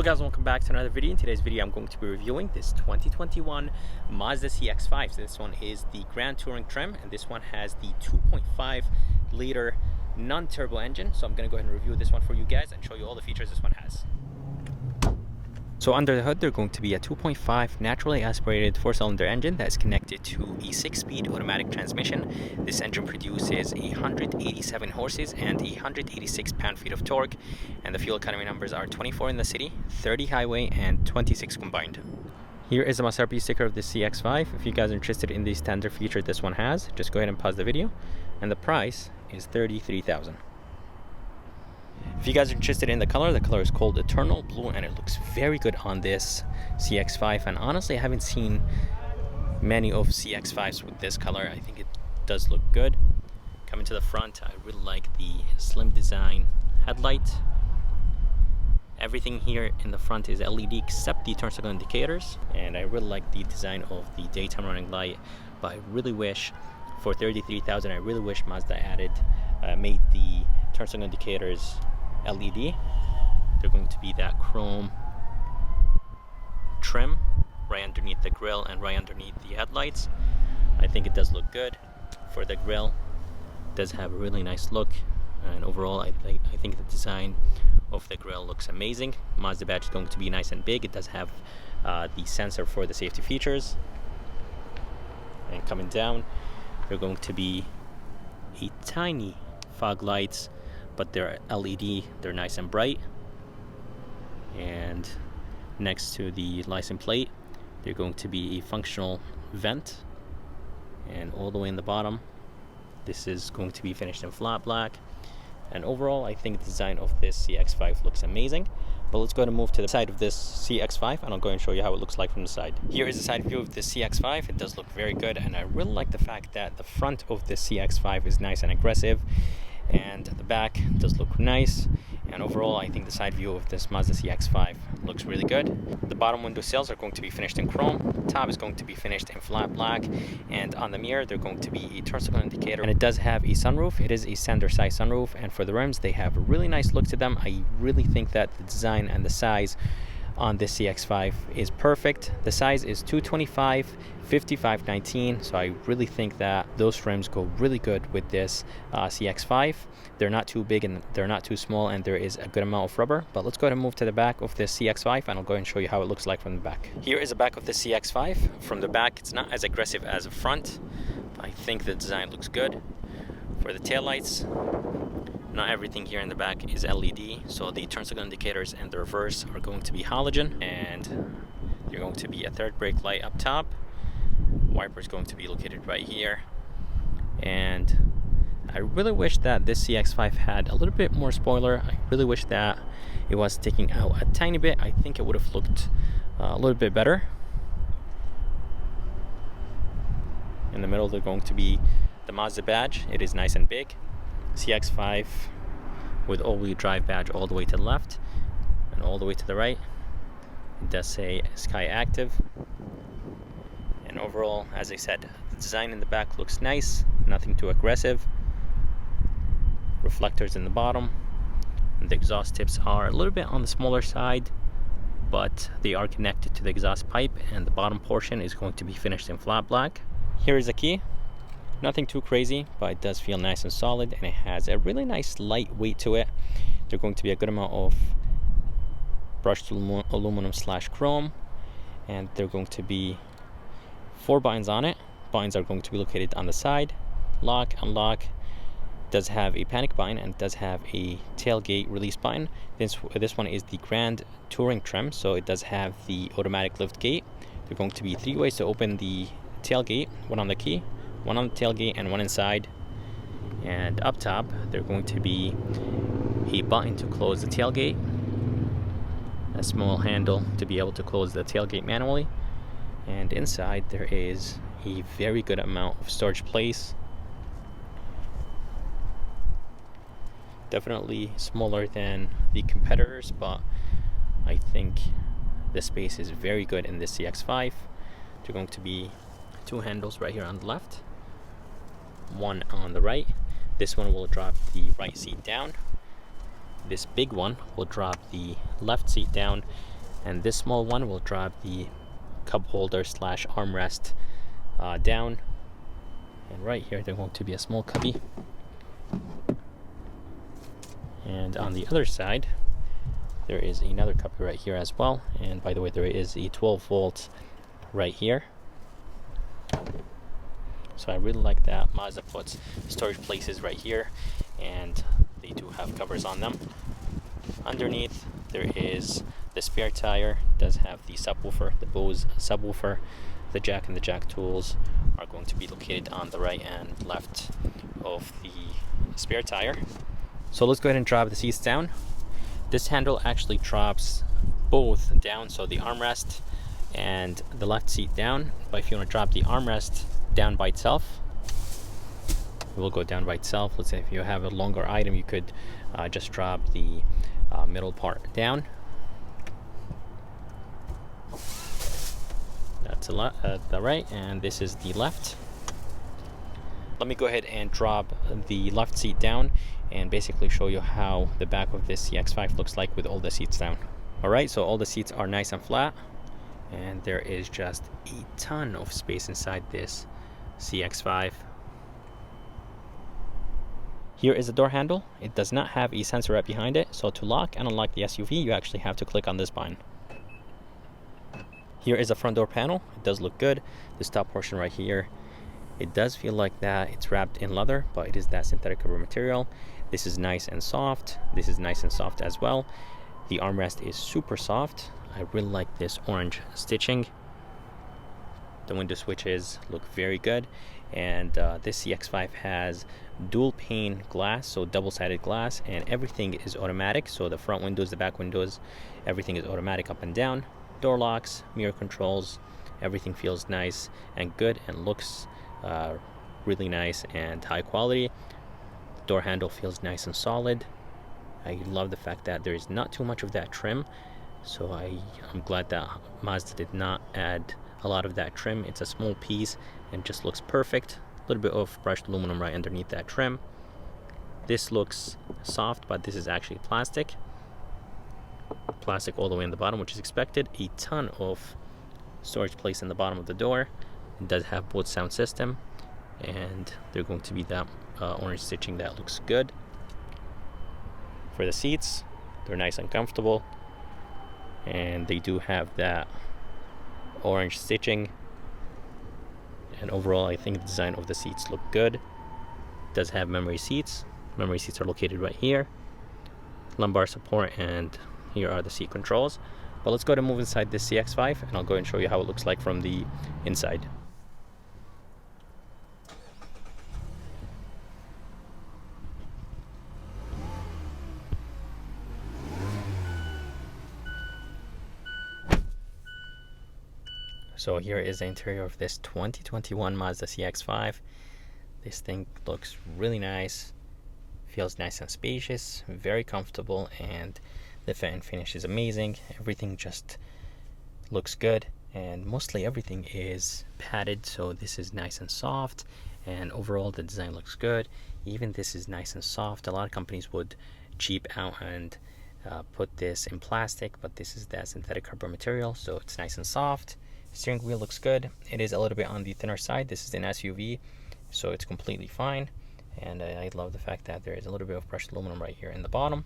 Hello guys, welcome back to another video. In today's video I'm going to be reviewing this 2021 Mazda CX-5. So this one is the Grand Touring trim, and this one has the 2.5 liter non-turbo engine. So I'm going to go ahead and review this one for you guys and show you all the features this one has. So under the hood, they're going to be a 2.5 naturally aspirated 4-cylinder engine that is connected to a 6-speed automatic transmission. This engine produces 187 horses and 186 pound-feet of torque, and the fuel economy numbers are 24 in the city, 30 highway, and 26 combined. Here is a MSRP sticker of the CX-5. If you guys are interested in the standard feature this one has, just go ahead and pause the video, and the price is $33,000. If you guys are interested in the color is called Eternal Blue, and it looks very good on this CX-5. And honestly, I haven't seen many of CX-5s with this color. I think it does look good. Coming to the front, I really like the slim design headlight. Everything here in the front is LED except the turn signal indicators, and I really like the design of the daytime running light. But I really wish, for $33,000, I really wish Mazda made the turn signal indicators LED. They're going to be that chrome trim right underneath the grille and right underneath the headlights. I think it does look good. For the grille, it does have a really nice look, and overall I think the design of the grille looks amazing. Mazda badge is going to be nice and big. It does have the sensor for the safety features. And coming down, they're going to be a tiny fog lights, but they're LED, they're nice and bright. And next to the license plate, they're going to be a functional vent, and all the way in the bottom, this is going to be finished in flat black. And overall, I think the design of this CX-5 looks amazing. But let's go ahead and move to the side of this CX-5, and I'll go and show you how it looks like from the side. Here is the side view of the CX-5. It does look very good, and I really like the fact that the front of the CX-5 is nice and aggressive, and the back does look nice. And overall, I think the side view of this Mazda CX-5 looks really good. The bottom window sills are going to be finished in chrome. Top is going to be finished in flat black, and on the mirror they're going to be a turn signal indicator, and it does have a sunroof. It is a standard size sunroof, and for the rims, they have a really nice look to them. I really think that the design and the size on this CX-5 is perfect. The size is 225 5519, so I really think that those rims go really good with this CX-5. They're not too big and they're not too small, and there is a good amount of rubber. But let's go ahead and move to the back of this CX-5, and I'll go ahead and show you how it looks like from the back. Here is the back of the CX-5. From the back, it's not as aggressive as the front, but I think the design looks good. For the taillights, not everything here in the back is LED, so the turn signal indicators and the reverse are going to be halogen, and there's going to be a third brake light up top. Wiper is going to be located right here, and I really wish that this CX-5 had a little bit more spoiler. I really wish that it was sticking out a tiny bit. I think it would have looked a little bit better. In the middle, they're going to be the Mazda badge. It is nice and big. CX-5 with all-wheel drive badge all the way to the left and all the way to the right. It does say Sky Active. And overall, as I said, the design in the back looks nice, nothing too aggressive. Reflectors in the bottom, and the exhaust tips are a little bit on the smaller side, but they are connected to the exhaust pipe, and the bottom portion is going to be finished in flat black. Here is the key. Nothing too crazy, but it does feel nice and solid, and it has a really nice light weight to it. There's going to be a good amount of brushed aluminum / chrome, and there are going to be 4 buttons on it. Buttons are going to be located on the side. Lock, unlock. It does have a panic button, and it does have a tailgate release button. This one is the Grand Touring trim, so it does have the automatic lift gate. There are going to be 3 ways to open the tailgate: one on the key, one on the tailgate, and one inside. And up top, there's going to be a button to close the tailgate, a small handle to be able to close the tailgate manually, and inside there is a very good amount of storage place. Definitely smaller than the competitors, but I think the space is very good in this CX-5. There's going to be 2 handles right here on the left, one on the right. This one will drop the right seat down. This big one will drop the left seat down, and this small one will drop the cup holder slash armrest down, and right here there's going to be a small cubby, and on the other side there is another cubby right here as well. And by the way, there is a 12 volt right here. So I really like that Mazda puts storage places right here, and they do have covers on them. Underneath there is the spare tire, does have the subwoofer, the Bose subwoofer. The jack and the jack tools are going to be located on the right and left of the spare tire. So let's go ahead and drop the seats down. This handle actually drops both down, so the armrest and the left seat down. But if you want to drop the armrest down by itself, it will go down by itself. Let's say if you have a longer item, you could just drop the middle part down. That's the right, and this is the left. Let me go ahead and drop the left seat down and basically show you how the back of this CX-5 looks like with all the seats down. Alright, so all the seats are nice and flat, and there is just a ton of space inside this CX-5. Here is the door handle. It does not have a sensor right behind it, so to lock and unlock the SUV, you actually have to click on this button. Here is the front door panel. It does look good. This top portion right here, it does feel like that it's wrapped in leather, but it is that synthetic rubber material. This is nice and soft. This is nice and soft as well. The armrest is super soft. I really like this orange stitching. The window switches look very good, and this CX-5 has dual pane glass, so double-sided glass, and everything is automatic. So the front windows, the back windows, everything is automatic up and down. Door locks, mirror controls, everything feels nice and good and looks really nice and high quality. Door handle feels nice and solid. I love the fact that there is not too much of that trim, so I'm glad that Mazda did not add a lot of that trim. It's a small piece and just looks perfect. A little bit of brushed aluminum right underneath that trim. This looks soft, but this is actually plastic all the way in the bottom, which is expected. A ton of storage place in the bottom of the door. It does have both sound system, and they're going to be that orange stitching that looks good. For the seats, they're nice and comfortable, and they do have that orange stitching, and overall I think the design of the seats look good. It does have memory seats. Memory seats are located right here, lumbar support, and here are the seat controls. But let's go ahead and move inside this CX-5, and I'll go and show you how it looks like from the inside. So here is the interior of this 2021 Mazda CX-5. This thing looks really nice, feels nice and spacious, very comfortable, and the fit and finish is amazing. Everything just looks good, and mostly everything is padded, so this is nice and soft, and overall the design looks good. Even this is nice and soft. A lot of companies would cheap out and put this in plastic, but this is that synthetic rubber material, so it's nice and soft. Steering wheel looks good. It is a little bit on the thinner side. This is an SUV, so it's completely fine. And I love the fact that there is a little bit of brushed aluminum right here in the bottom,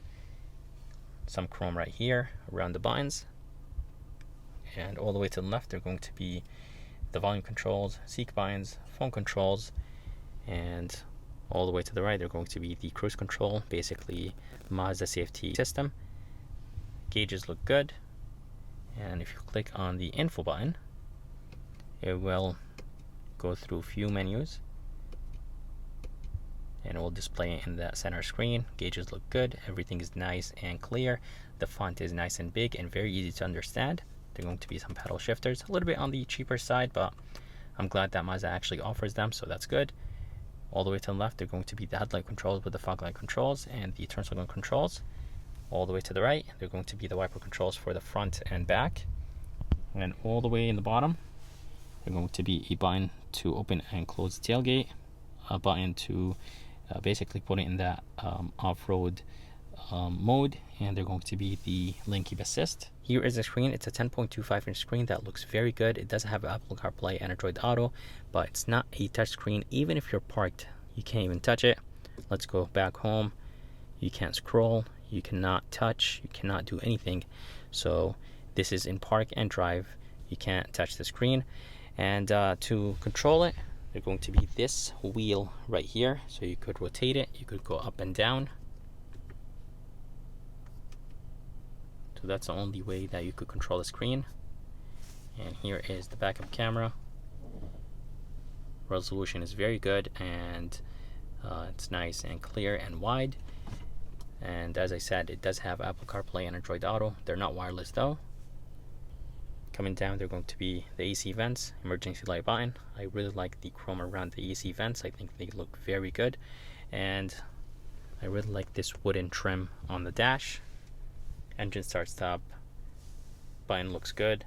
some chrome right here around the buttons, and all the way to the left they're going to be the volume controls, seat buttons, phone controls, and all the way to the right they're going to be the cruise control, basically Mazda safety system. Gauges look good, and if you click on the info button, it will go through a few menus, and it will display it in that center screen. Gauges look good. Everything is nice and clear. The font is nice and big and very easy to understand. There are going to be some pedal shifters, a little bit on the cheaper side, but I'm glad that Mazda actually offers them, so that's good. All the way to the left, they're going to be the headlight controls with the fog light controls and the turn signal controls. All the way to the right, they're going to be the wiper controls for the front and back. And all the way in the bottom, they're going to be a button to open and close the tailgate, a button to basically put it in that off-road mode, and they're going to be the lane keep assist. Here is the screen. It's a 10.25-inch screen that looks very good. It does have Apple CarPlay and Android Auto, but it's not a touch screen. Even if you're parked, you can't even touch it. Let's go back home. You can't scroll, you cannot touch, you cannot do anything. So this is in park and drive. You can't touch the screen. And to control it, there's going to be this wheel right here. So you could rotate it, you could go up and down. So that's the only way that you could control the screen. And here is the backup camera. Resolution is very good, and it's nice and clear and wide. And as I said, it does have Apple CarPlay and Android Auto. They're not wireless though. Coming down, they're going to be the AC vents, emergency light button. I really like the chrome around the AC vents. I think they look very good. And I really like this wooden trim on the dash. Engine start stop button looks good.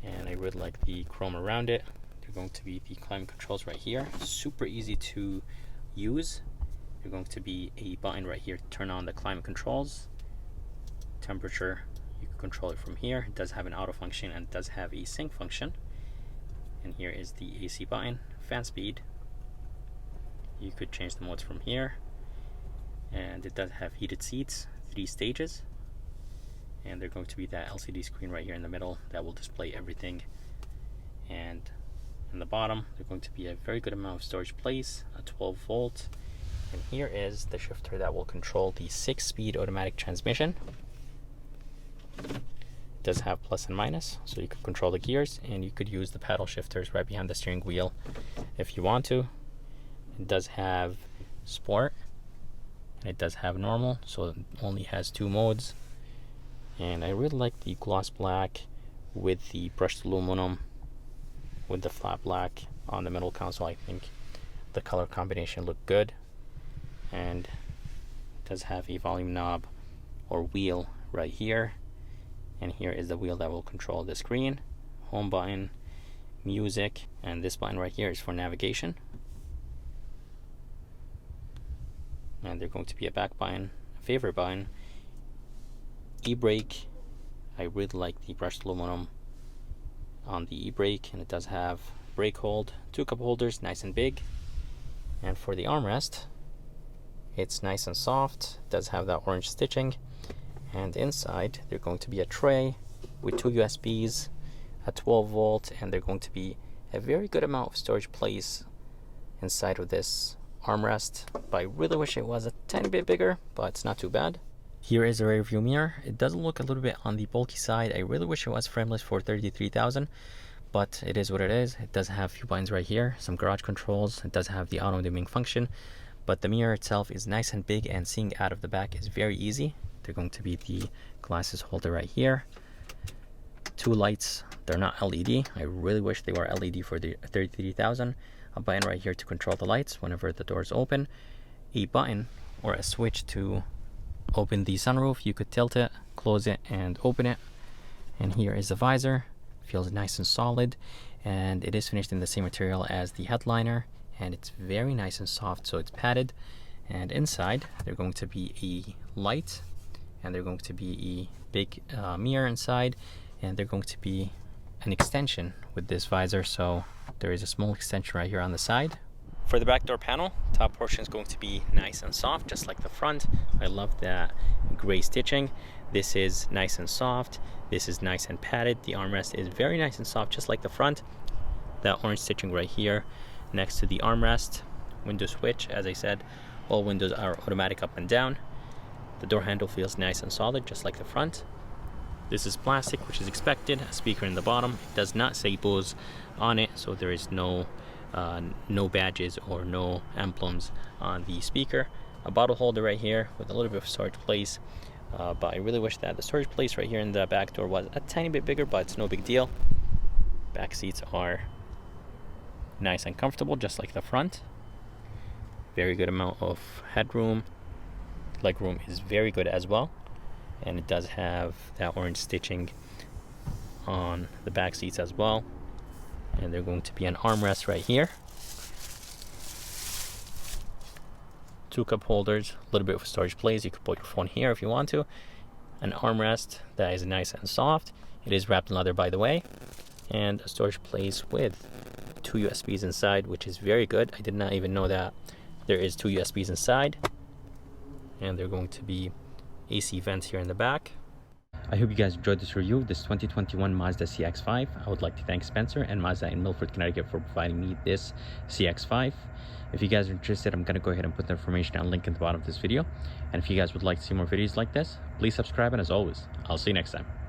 And I really like the chrome around it. They're going to be the climate controls right here. Super easy to use. There's going to be a button right here to turn on the climate controls. Temperature, you can control it from here. It does have an auto function and it does have a sync function. And here is the AC button. Fan speed, you could change the modes from here. And it does have heated seats, 3 stages. And there's going to be that LCD screen right here in the middle that will display everything. And in the bottom, there's going to be a very good amount of storage place, a 12 volt. And here is the shifter that will control the 6-speed automatic transmission. It does have plus and minus, so you could control the gears, and you could use the paddle shifters right behind the steering wheel if you want to. It does have sport, and it does have normal, so it only has 2 modes. And I really like the gloss black with the brushed aluminum with the flat black on the middle console. I think the color combination looked good. And it does have a volume knob or wheel right here. And here is the wheel that will control the screen, home button, music, and this button right here is for navigation. And there's going to be a back button, a favorite button, e-brake. I really like the brushed aluminum on the e-brake, and it does have brake hold, 2 cup holders, nice and big. And for the armrest, it's nice and soft. It does have that orange stitching. And inside, there's going to be a tray with 2 USBs, a 12 volt, and there's going to be a very good amount of storage place inside of this armrest. But I really wish it was a tiny bit bigger, but it's not too bad. Here is the rear view mirror. It does look a little bit on the bulky side. I really wish it was frameless for $33,000, but it is what it is. It does have a few buttons right here, some garage controls. It does have the auto dimming function, but the mirror itself is nice and big, and seeing out of the back is very easy. They're going to be the glasses holder right here. 2 lights. They're not LED. I really wish they were LED for the $33,000. A button right here to control the lights whenever the doors open. A button or a switch to open the sunroof. You could tilt it, close it, and open it. And here is the visor. Feels nice and solid, and it is finished in the same material as the headliner, and it's very nice and soft, so it's padded. And inside, there's going to be a light, and there's going to be a big mirror inside, and there's going to be an extension with this visor, so there is a small extension right here on the side. For the back door panel, top portion is going to be nice and soft, just like the front. I love that gray stitching. This is nice and soft. This is nice and padded. The armrest is very nice and soft, just like the front. That orange stitching right here next to the armrest. Window switch, as I said, all windows are automatic up and down. The door handle feels nice and solid, just like the front. This is plastic, which is expected. A speaker in the bottom. It does not say Bose on it, so there is no badges or no emblems on the speaker. A bottle holder right here with a little bit of storage place, but I really wish that the storage place right here in the back door was a tiny bit bigger, but it's no big deal. Back seats are nice and comfortable, just like the front. Very good amount of headroom. Legroom is very good as well, and it does have that orange stitching on the back seats as well. And there's going to be an armrest right here 2 cup holders, a little bit of storage place. You could put your phone here if you want to. An armrest that is nice and soft. It is wrapped in leather, by the way. And a storage place with 2 USBs inside, which is very good. I did not even know that there is 2 USBs inside. And they're going to be AC vents here in the back. I hope you guys enjoyed this review of this 2021 Mazda CX-5. I would like to thank Spencer and Mazda in Milford, Connecticut for providing me this CX-5. If you guys are interested, I'm going to go ahead and put the information and link in the bottom of this video. And if you guys would like to see more videos like this, please subscribe, and as always, I'll see you next time.